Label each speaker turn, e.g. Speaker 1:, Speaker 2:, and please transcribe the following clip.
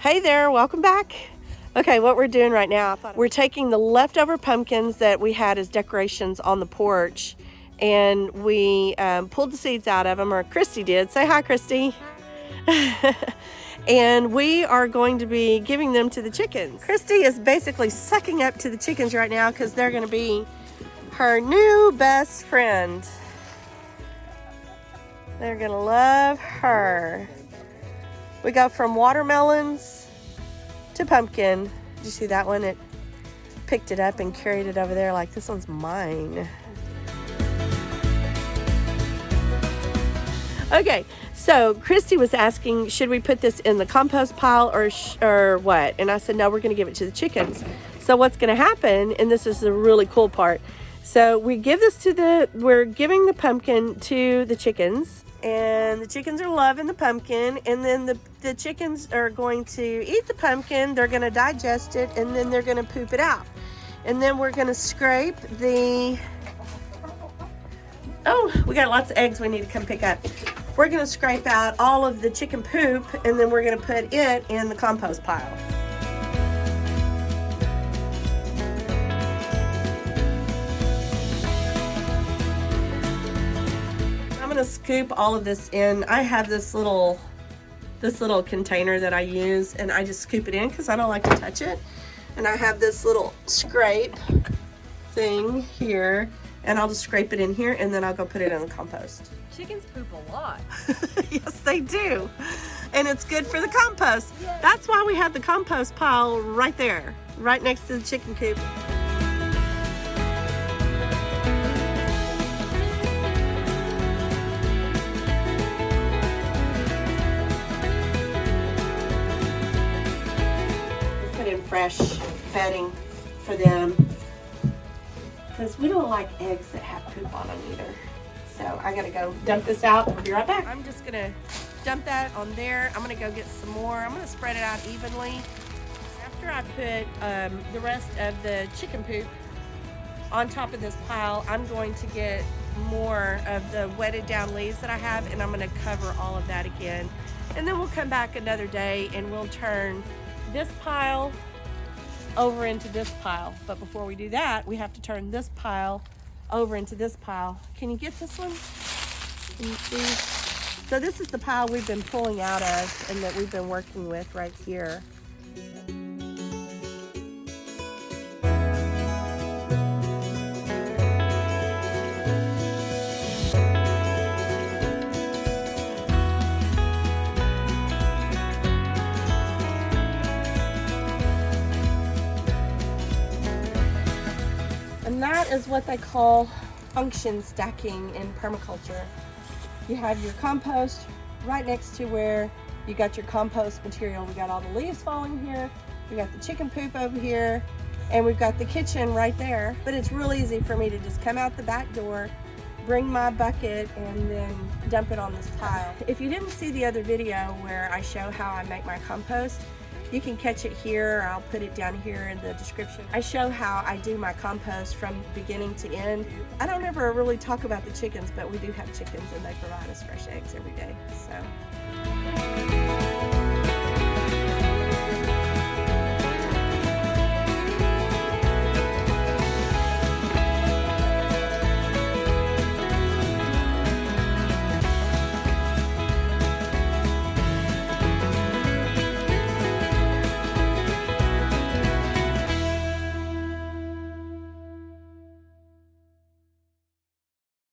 Speaker 1: Hey there, welcome back. Okay, what we're doing right now, we're taking the leftover pumpkins that we had as decorations on the porch, and we pulled the seeds out of them, or Christy did. Say hi, Christy. And we are going to be giving them to the chickens. Christy is basically sucking up to the chickens right now because they're going to be her new best friend. They're going to love her. We go from watermelons to pumpkin. Did you see that one? It picked it up and carried it over there like, this one's mine. Okay, so Christy was asking, should we put this in the compost pile or what? And I said, no, we're going to give it to the chickens. So what's going to happen, and this is the really cool part. So we're giving the pumpkin to the chickens, and the chickens are loving the pumpkin, and then the chickens are going to eat the pumpkin, they're going to digest it, and then they're going to poop it out. And then we're going to scrape we got lots of eggs we need to come pick up. We're going to scrape out all of the chicken poop, and then we're going to put it in the compost pile. I'm going to scoop all of this in. I have this little container that I use, and I just scoop it in because I don't like to touch it. And I have this little scrape thing here, and I'll just scrape it in here, and then I'll go put it in the compost.
Speaker 2: Chickens poop a lot.
Speaker 1: Yes, they do. And it's good for the compost. Yes. That's why we have the compost pile right there, right next to the chicken coop. Put in fresh bedding for them, because we don't like eggs that have poop on them either. So I gotta go dump this out. We'll be right back. I'm just gonna dump that on there. I'm gonna go get some more. I'm gonna spread it out evenly. After I put the rest of the chicken poop on top of this pile, I'm going to get more of the wetted down leaves that I have, and I'm gonna cover all of that again. And then we'll come back another day and we'll turn this pile over into this pile. But before we do that, we have to turn this pile over into this pile. Can you get this one? Can you see? So this is the pile we've been pulling out of and that we've been working with right here. And that is what they call function stacking in permaculture. You have your compost right next to where you got your compost material. We got all the leaves falling here, we got the chicken poop over here, and we've got the kitchen right there. But it's real easy for me to just come out the back door, bring my bucket, and then dump it on this pile. If you didn't see the other video where I show how I make my compost, you can catch it here, or I'll put it down here in the description. I show how I do my compost from beginning to end. I don't ever really talk about the chickens, but we do have chickens and they provide us fresh eggs every day. So.